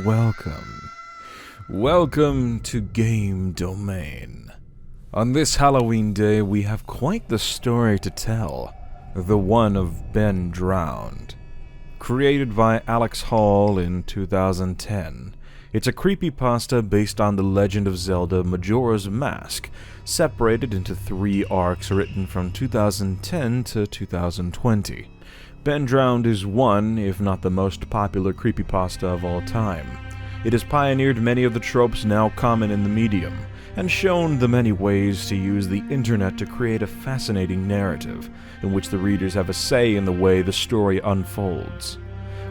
welcome. Welcome to Game Domain. On this Halloween day, we have quite the story to tell. The one of Ben Drowned. Created by Alex Hall in 2010, it's a creepypasta based on the Legend of Zelda Majora's Mask, separated into 3 arcs written from 2010 to 2020. Ben Drowned is one, if not the most popular creepypasta of all time. It has pioneered many of the tropes now common in the medium, and shown the many ways to use the internet to create a fascinating narrative, in which the readers have a say in the way the story unfolds.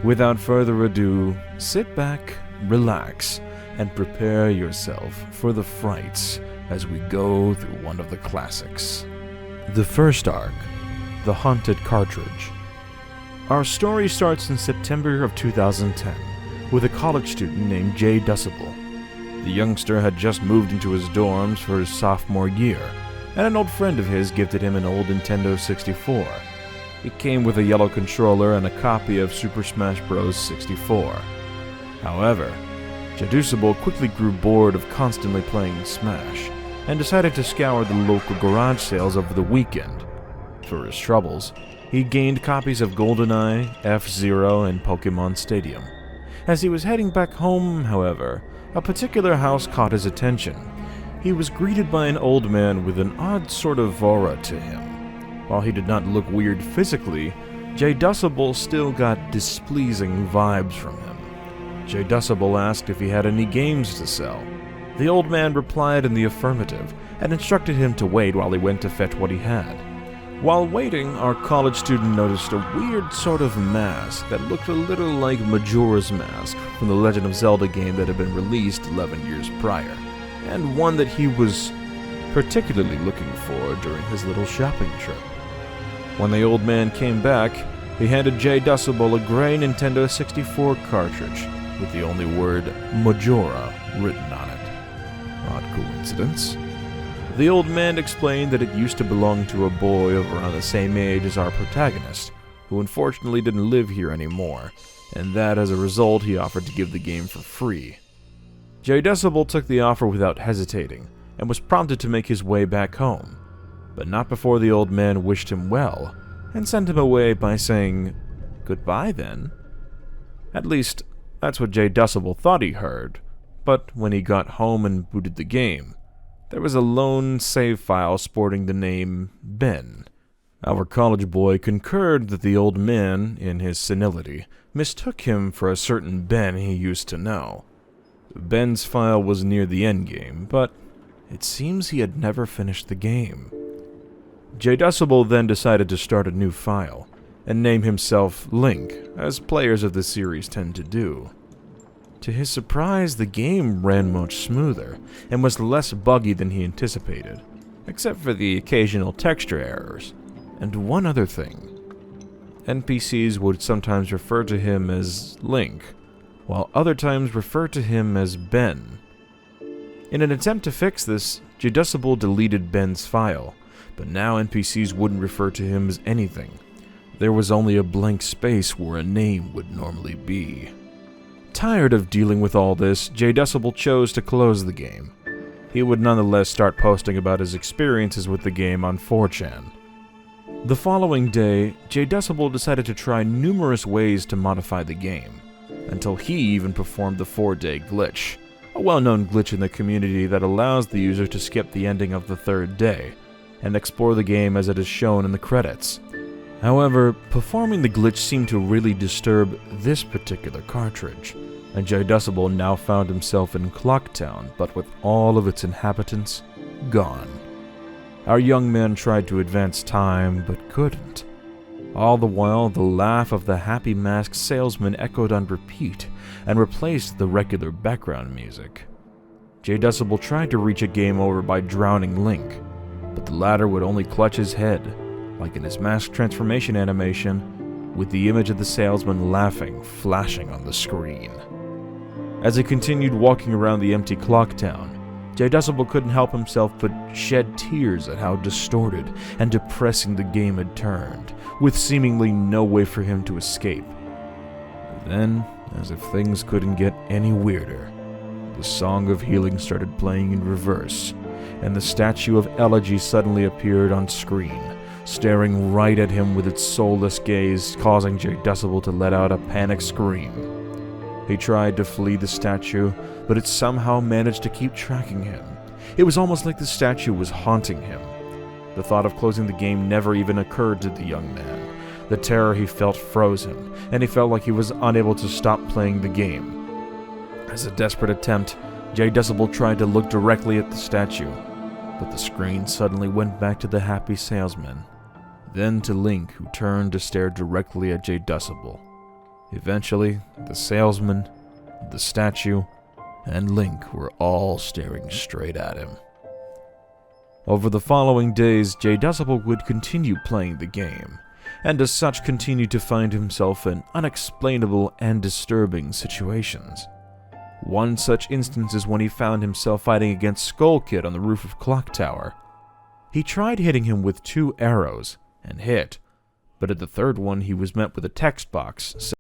Without further ado, sit back, relax, and prepare yourself for the frights as we go through one of the classics. The first arc, The Haunted Cartridge. Our story starts in September of 2010, with a college student named Jay Decibel. The youngster had just moved into his dorms for his sophomore year, and an old friend of his gifted him an old Nintendo 64. It came with a yellow controller and a copy of Super Smash Bros. 64. However, Jay Decibel quickly grew bored of constantly playing Smash, and decided to scour the local garage sales over the weekend. For his troubles, he gained copies of GoldenEye, F-Zero, and Pokemon Stadium. As he was heading back home, however, a particular house caught his attention. He was greeted by an old man with an odd sort of aura to him. While he did not look weird physically, Jay Decibel still got displeasing vibes from him. Jay Decibel asked if he had any games to sell. The old man replied in the affirmative, and instructed him to wait while he went to fetch what he had. While waiting, our college student noticed a weird sort of mask that looked a little like Majora's Mask from the Legend of Zelda game that had been released 11 years prior, and one that he was particularly looking for during his little shopping trip. When the old man came back, he handed Jay Decibel a gray Nintendo 64 cartridge with the only word Majora written on it. Odd coincidence. The old man explained that it used to belong to a boy of around the same age as our protagonist, who unfortunately didn't live here anymore, and that as a result he offered to give the game for free. Jay Decibel took the offer without hesitating, and was prompted to make his way back home, but not before the old man wished him well, and sent him away by saying, "Goodbye then." At least, that's what Jay Decibel thought he heard, but when he got home and booted the game, there was a lone save file sporting the name Ben. Our college boy concurred that the old man, in his senility, mistook him for a certain Ben he used to know. Ben's file was near the endgame, but it seems he had never finished the game. Jay Decibel then decided to start a new file, and name himself Link, as players of the series tend to do. To his surprise, the game ran much smoother, and was less buggy than he anticipated, except for the occasional texture errors. And one other thing. NPCs would sometimes refer to him as Link, while other times refer to him as Ben. In an attempt to fix this, Jay Decibel deleted Ben's file, but now NPCs wouldn't refer to him as anything. There was only a blank space where a name would normally be. Tired of dealing with all this, Jay Decibel chose to close the game. He would nonetheless start posting about his experiences with the game on 4chan. The following day, Jay Decibel decided to try numerous ways to modify the game, until he even performed the 4-day glitch, a well-known glitch in the community that allows the user to skip the ending of the 3rd day, and explore the game as it is shown in the credits. However, performing the glitch seemed to really disturb this particular cartridge, and Jay Decibel now found himself in Clocktown, but with all of its inhabitants gone. Our young man tried to advance time, but couldn't. All the while, the laugh of the happy masked salesman echoed on repeat, and replaced the regular background music. Jay Decibel tried to reach a game over by drowning Link, but the latter would only clutch his head, like in his mask transformation animation, with the image of the salesman laughing flashing on the screen. As he continued walking around the empty Clocktown, Jay Decibel couldn't help himself but shed tears at how distorted and depressing the game had turned, with seemingly no way for him to escape. Then, As if things couldn't get any weirder, the Song of Healing started playing in reverse, and the statue of Elegy suddenly appeared on screen, staring right at him with its soulless gaze, causing J Decibel to let out a panicked scream. He tried to flee the statue, but it somehow managed to keep tracking him. It was almost like the statue was haunting him. The thought of closing the game never even occurred to the young man. The terror he felt froze him, and he felt like he was unable to stop playing the game. As a desperate attempt, J Decibel tried to look directly at the statue, but the screen suddenly went back to the happy salesman, then to Link, who turned to stare directly at J Decibel. Eventually, the salesman, the statue, and Link were all staring straight at him. Over the following days, J Decibel would continue playing the game, and as such continued to find himself in unexplainable and disturbing situations. One such instance is when he found himself fighting against Skull Kid on the roof of Clock Tower. He tried hitting him with 2 arrows, and hit, but at the third one he was met with a text box saying,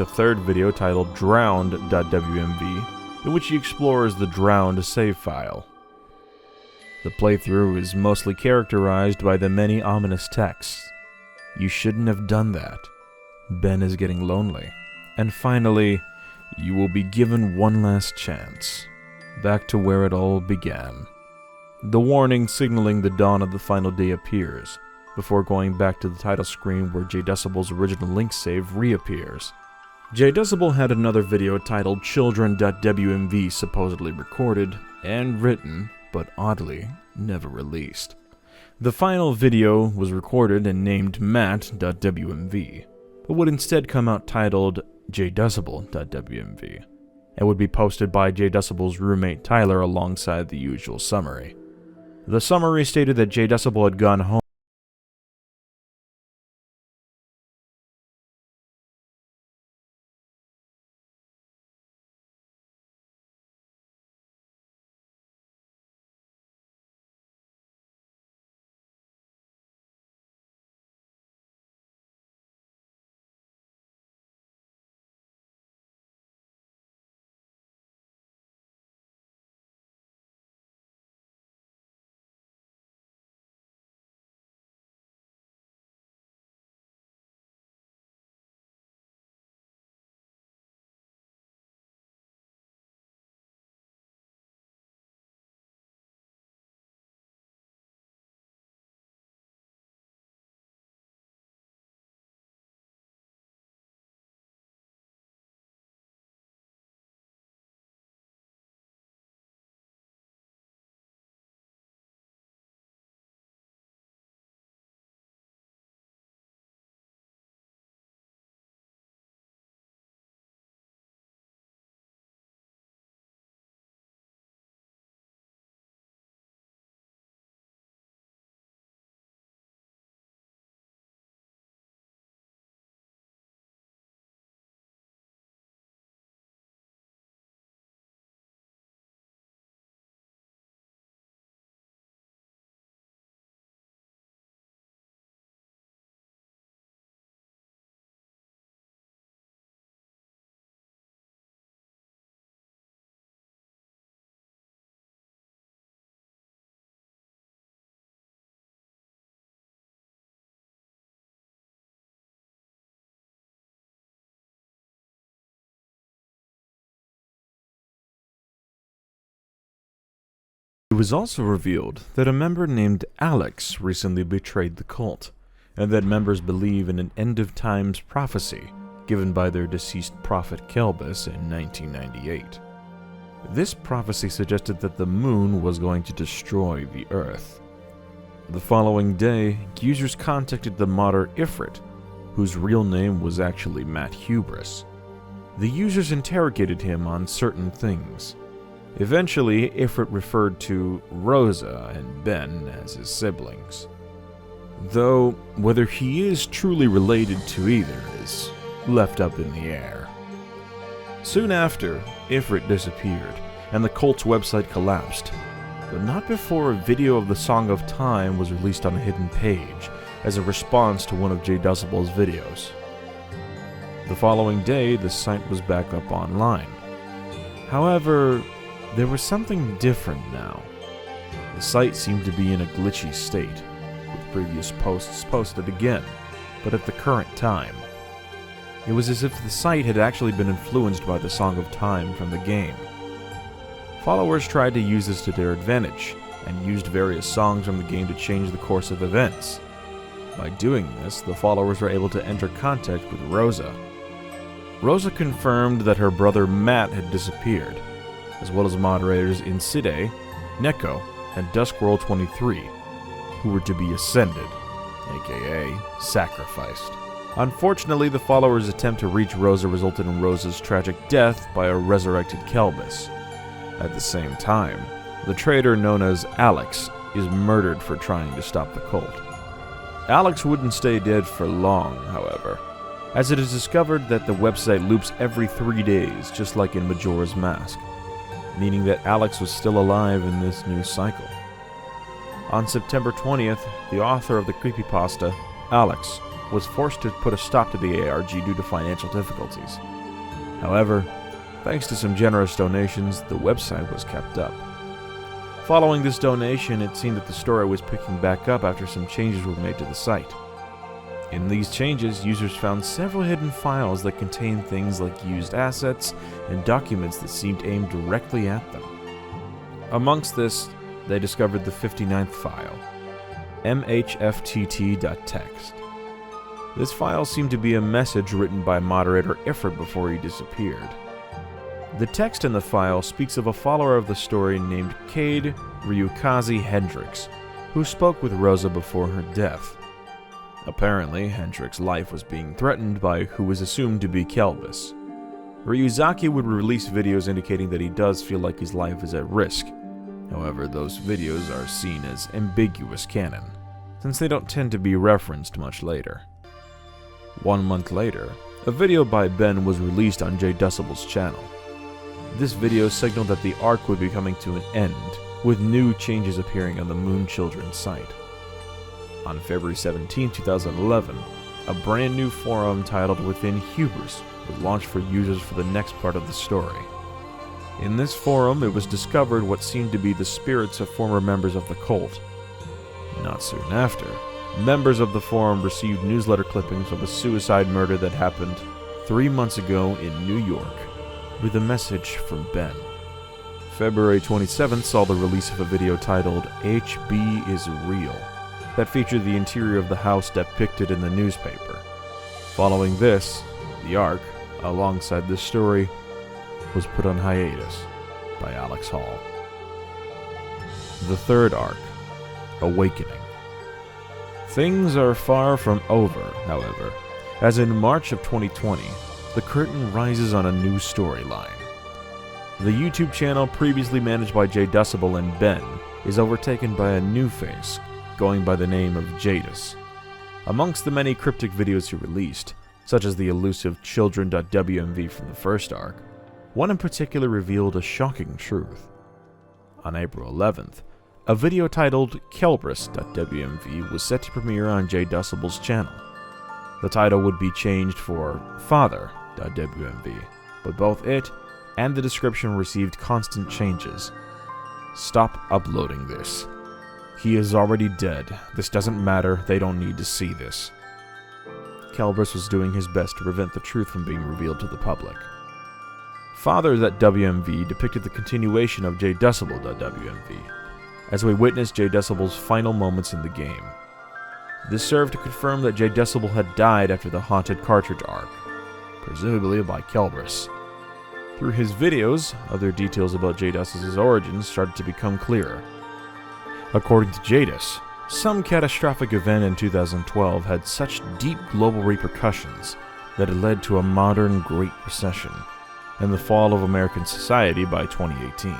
a third video titled Drowned.wmv, in which he explores the Drowned save file. The playthrough is mostly characterized by the many ominous texts. You shouldn't have done that. Ben is getting lonely. And finally, you will be given one last chance. Back to where it all began. The warning signaling the dawn of the final day appears, before going back to the title screen where JDecibel's original link save reappears. JDecibel had another video titled Children.wmv supposedly recorded and written, but oddly, never released. The final video was recorded and named Matt.wmv, but would instead come out titled JDecibel.wmv, and would be posted by JDecibel's roommate Tyler alongside the usual summary. The summary stated that JDecibel had gone home. It was also revealed that a member named Alex recently betrayed the cult, and that members believe in an end-of-times prophecy given by their deceased prophet Kelbus in 1998. This prophecy suggested that the moon was going to destroy the Earth. The following day, users contacted the modder Ifrit, whose real name was actually Matt Hubris. The users interrogated him on certain things. Eventually, Ifrit referred to Rosa and Ben as his siblings, though whether he is truly related to either is left up in the air. Soon after, Ifrit disappeared, and the cult's website collapsed, but not before a video of the Song of Time was released on a hidden page as a response to one of JDecibel's videos. The following day, the site was back up online. However, there was something different now. The site seemed to be in a glitchy state, with previous posts posted again, but at the current time. It was as if the site had actually been influenced by the Song of Time from the game. Followers tried to use this to their advantage, and used various songs from the game to change the course of events. By doing this, the followers were able to enter contact with Rosa. Rosa confirmed that her brother Matt had disappeared, as well as moderators Inside, Neko, and Duskworld23, who were to be ascended, aka sacrificed. Unfortunately, the followers' attempt to reach Rosa resulted in Rosa's tragic death by a resurrected Kelbus. At the same time, the traitor known as Alex is murdered for trying to stop the cult. Alex wouldn't stay dead for long, however, as it is discovered that the website loops every 3 days, just like in Majora's Mask, meaning that Alex was still alive in this new cycle. On September 20th, the author of the Creepypasta, Alex, was forced to put a stop to the ARG due to financial difficulties. However, thanks to some generous donations, the website was kept up. Following this donation, it seemed that the story was picking back up after some changes were made to the site. In these changes, users found several hidden files that contained things like used assets and documents that seemed aimed directly at them. Amongst this, they discovered the 59th file, mhftt.txt. This file seemed to be a message written by moderator Ifrit before he disappeared. The text in the file speaks of a follower of the story named Cade Ryukazi Hendricks, who spoke with Rosa before her death. Apparently, Hendricks' life was being threatened by who was assumed to be Kelbis. Ryuzaki would release videos indicating that he does feel like his life is at risk. However, those videos are seen as ambiguous canon, since they don't tend to be referenced much later. 1 month later, a video by Ben was released on J Decibel's channel. This video signaled that the arc would be coming to an end, with new changes appearing on the Moon Children site. On February 17, 2011, a brand new forum titled Within Hubris was launched for users for the next part of the story. In this forum, it was discovered what seemed to be the spirits of former members of the cult. Not soon after, members of the forum received newsletter clippings of a suicide murder that happened 3 months ago in New York, with a message from Ben. February 27th saw the release of a video titled HB is Real, that featured the interior of the house depicted in the newspaper. Following this, the arc, alongside this story, was put on hiatus by Alex Hall. The third arc, Awakening. Things are far from over, however, as in March of 2020, the curtain rises on a new storyline. The YouTube channel previously managed by J Decibel and Ben is overtaken by a new face, going by the name of Jadis. Amongst the many cryptic videos he released, such as the elusive Children.wmv from the first arc, one in particular revealed a shocking truth. On April 11th, a video titled Kelbris.wmv was set to premiere on J Decibel's channel. The title would be changed for Father.wmv, but both it and the description received constant changes. Stop uploading this. He is already dead. This doesn't matter. They don't need to see this. Kelbris was doing his best to prevent the truth from being revealed to the public. Father.wmv depicted the continuation of J Decibel.wmv, as we witnessed J Decibel's final moments in the game. This served to confirm that J Decibel had died after the Haunted Cartridge arc, presumably by Kelbris. Through his videos, other details about Jadis' origins started to become clearer. According to Jadis, some catastrophic event in 2012 had such deep global repercussions that it led to a modern Great Recession and the fall of American society by 2018.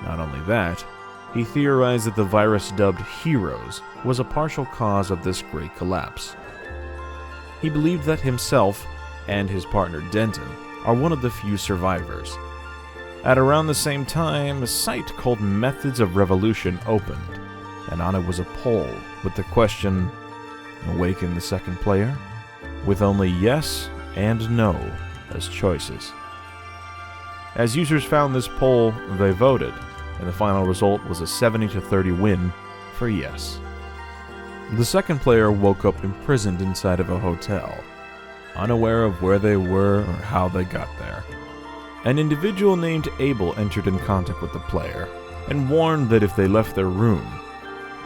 Not only that, he theorized that the virus dubbed Heroes was a partial cause of this great collapse. He believed that himself and his partner Denton are one of the few survivors. At around the same time, a site called Methods of Revolution opened, and on it was a poll with the question, "Awaken the second player?" with only yes and no as choices. As users found this poll, they voted, and the final result was a 70-30 win for yes. The second player woke up imprisoned inside of a hotel, unaware of where they were or how they got there. An individual named Abel entered in contact with the player and warned that if they left their room,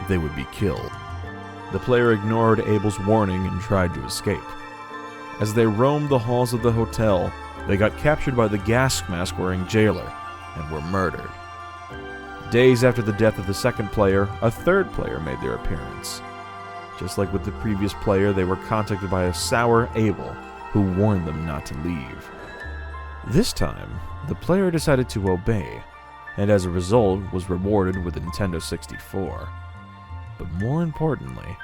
they would be killed. The player ignored Abel's warning and tried to escape. As they roamed the halls of the hotel, they got captured by the gas mask-wearing jailer and were murdered. Days after the death of the second player, a third player made their appearance. Just like with the previous player, they were contacted by a sour Abel, who warned them not to leave. This time, the player decided to obey, and as a result was rewarded with a Nintendo 64. But more importantly,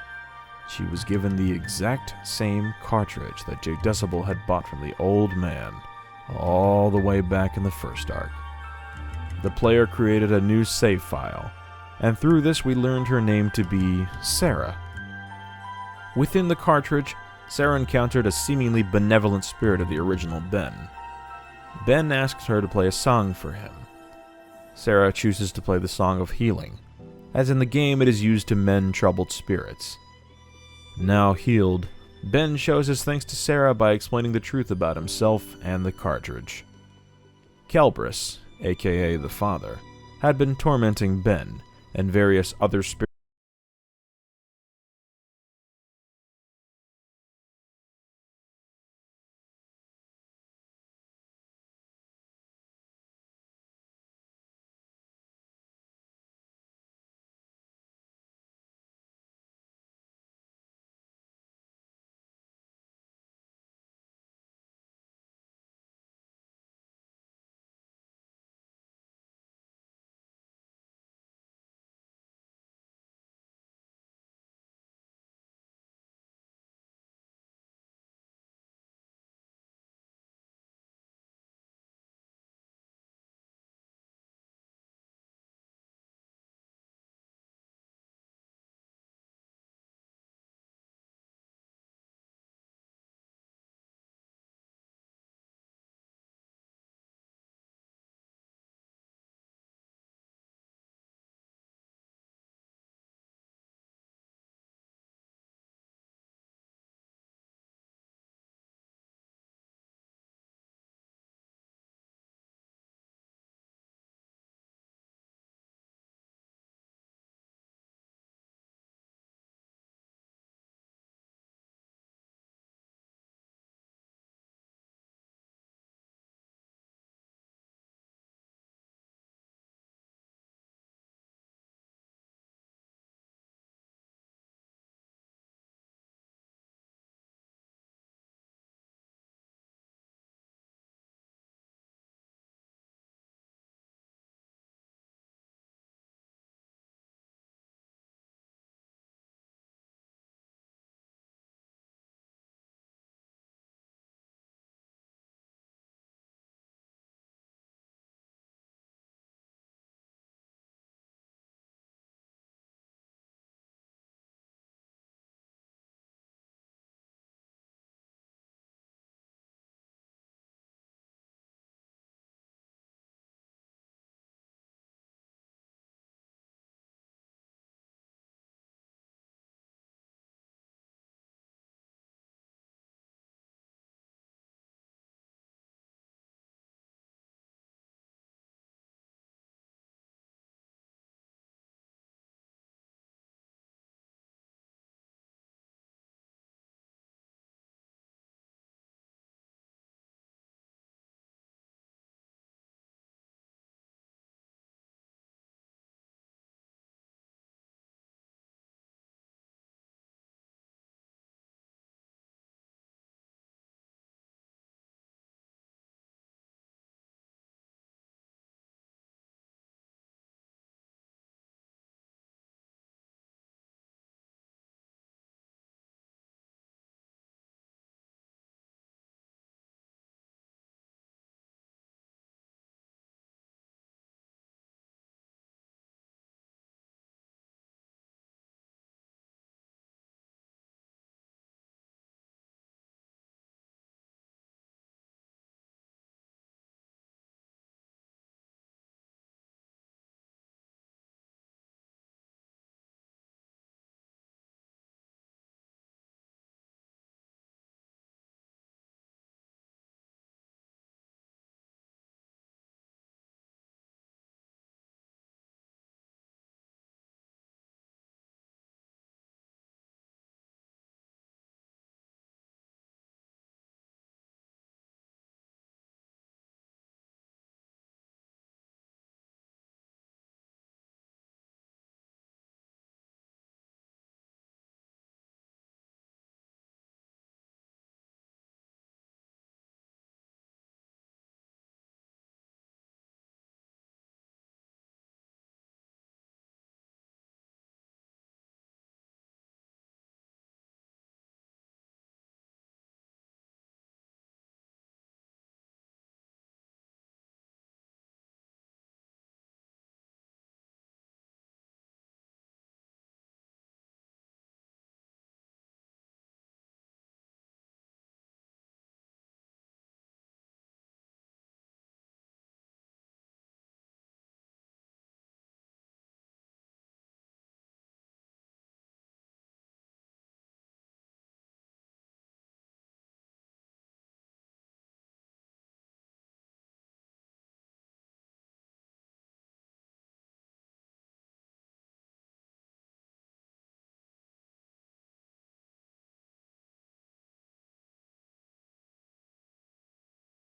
she was given the exact same cartridge that J Decibel had bought from the old man, all the way back in the first arc. The player created a new save file, and through this we learned her name to be Sarah. Within the cartridge, Sarah encountered a seemingly benevolent spirit of the original Ben. Ben asks her to play a song for him. Sarah chooses to play the Song of Healing, as in the game it is used to mend troubled spirits. Now healed, Ben shows his thanks to Sarah by explaining the truth about himself and the cartridge. Kelbris, aka the father, had been tormenting Ben and various other spirits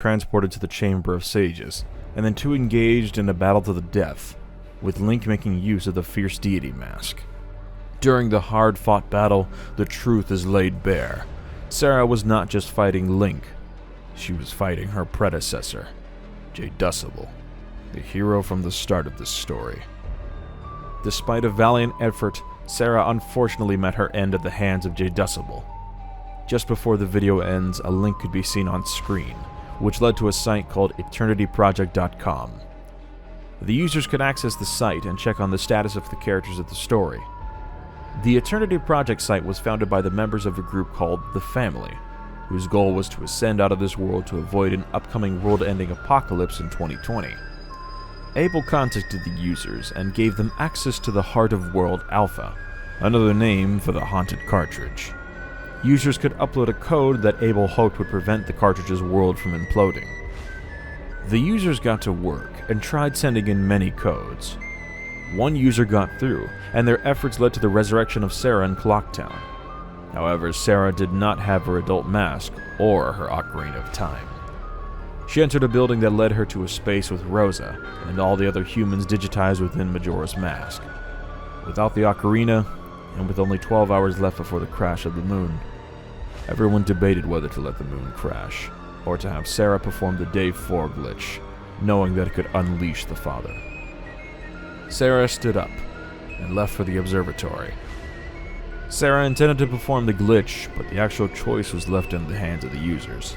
transported to the Chamber of Sages, and then two engaged in a battle to the death, with Link making use of the Fierce Deity mask. During the hard-fought battle, the truth is laid bare. Sarah was not just fighting Link, she was fighting her predecessor, VID, the hero from the start of this story. Despite a valiant effort, Sarah unfortunately met her end at the hands of VID. Just before the video ends, a link could be seen on screen, which led to a site called eternityproject.com. The users could access the site and check on the status of the characters of the story. The Eternity Project site was founded by the members of a group called The Family, whose goal was to ascend out of this world to avoid an upcoming world-ending apocalypse in 2020. Abel contacted the users and gave them access to the Heart of World Alpha, another name for the haunted cartridge. Users could upload a code that Abel hoped would prevent the cartridge's world from imploding. The users got to work and tried sending in many codes. One user got through, and their efforts led to the resurrection of Sarah in Clocktown. However, Sarah did not have her adult mask or her Ocarina of Time. She entered a building that led her to a space with Rosa and all the other humans digitized within Majora's Mask. Without the Ocarina, and with only 12 hours left before the crash of the moon, everyone debated whether to let the moon crash, or to have Sarah perform the Day 4 glitch, knowing that it could unleash the Father. Sarah stood up and left for the observatory. Sarah intended to perform the glitch, but the actual choice was left in the hands of the users.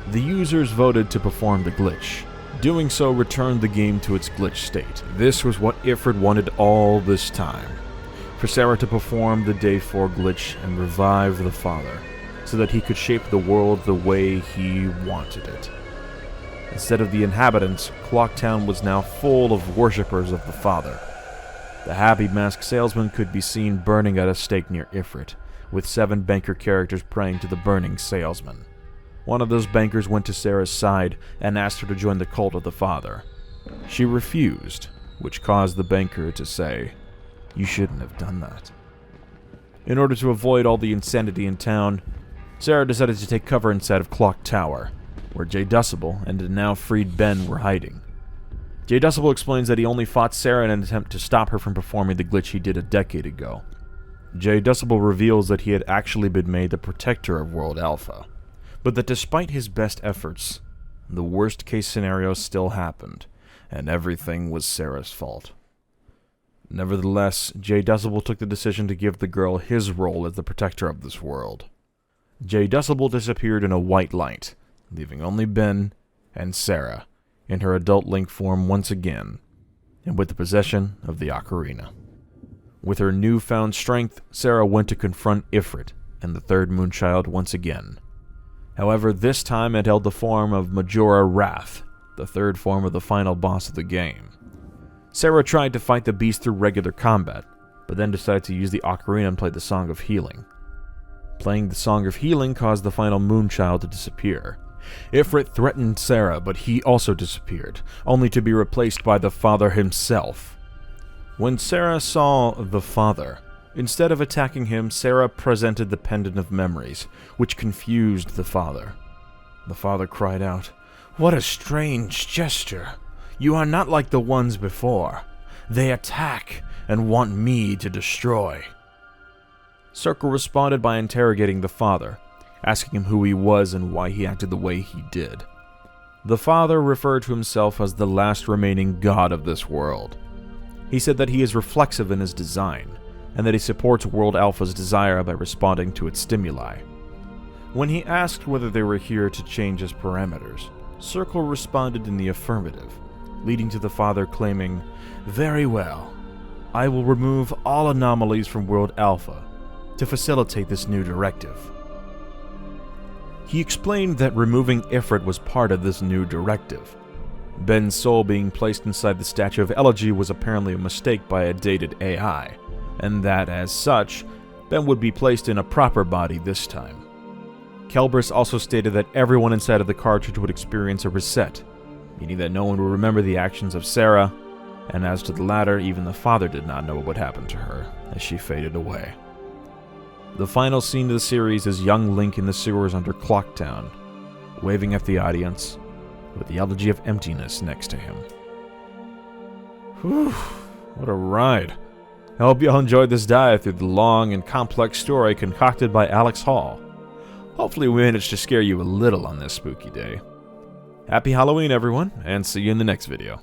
The users voted to perform the glitch. Doing so returned the game to its glitch state. This was what Ifrit wanted all this time, for Sarah to perform the Day 4 glitch and revive the Father, so that he could shape the world the way he wanted it. Instead of the inhabitants, Clocktown was now full of worshippers of the Father. The happy masked salesman could be seen burning at a stake near Ifrit, with 7 banker characters praying to the burning salesman. One of those bankers went to Sarah's side and asked her to join the cult of the Father. She refused, which caused the banker to say, "You shouldn't have done that." In order to avoid all the insanity in town, Sarah decided to take cover inside of Clock Tower, where VID and a now freed Ben were hiding. VID explains that he only fought Sarah in an attempt to stop her from performing the glitch he did a decade ago. VID reveals that he had actually been made the protector of World Alpha, but that despite his best efforts, the worst case scenario still happened, and everything was Sarah's fault. Nevertheless, VID took the decision to give the girl his role as the protector of this world. VID disappeared in a white light, leaving only Ben and Sarah in her adult Link form once again, and with the possession of the Ocarina. With her newfound strength, Sarah went to confront Ifrit and the third Moonchild once again. However, this time it held the form of Majora Wrath, the third form of the final boss of the game. Sarah tried to fight the beast through regular combat, but then decided to use the Ocarina and play the Song of Healing. Playing the Song of Healing caused the final Moonchild to disappear. Ifrit threatened Sarah, but he also disappeared, only to be replaced by the Father himself. When Sarah saw the Father, instead of attacking him, Sarah presented the Pendant of Memories, which confused the Father. The Father cried out, "What a strange gesture! You are not like the ones before. They attack and want me to destroy." Circle responded by interrogating the Father, asking him who he was and why he acted the way he did. The Father referred to himself as the last remaining god of this world. He said that he is reflexive in his design, and that he supports World Alpha's desire by responding to its stimuli. When he asked whether they were here to change his parameters, Circle responded in the affirmative, leading to the Father claiming, "Very well, I will remove all anomalies from World Alpha to facilitate this new directive." He explained that removing Ifrit was part of this new directive. Ben's soul being placed inside the Statue of Elegy was apparently a mistake by a dated AI, and that, as such, Ben would be placed in a proper body this time. Kelbris also stated that everyone inside of the cartridge would experience a reset, meaning that no one would remember the actions of Sarah, and as to the latter, even the Father did not know what would happen to her as she faded away. The final scene of the series is young Link in the sewers under Clocktown, waving at the audience, with the elegy of emptiness next to him. Whew, what a ride. I hope you all enjoyed this dive through the long and complex story concocted by Alex Hall. Hopefully we managed to scare you a little on this spooky day. Happy Halloween, everyone, and see you in the next video.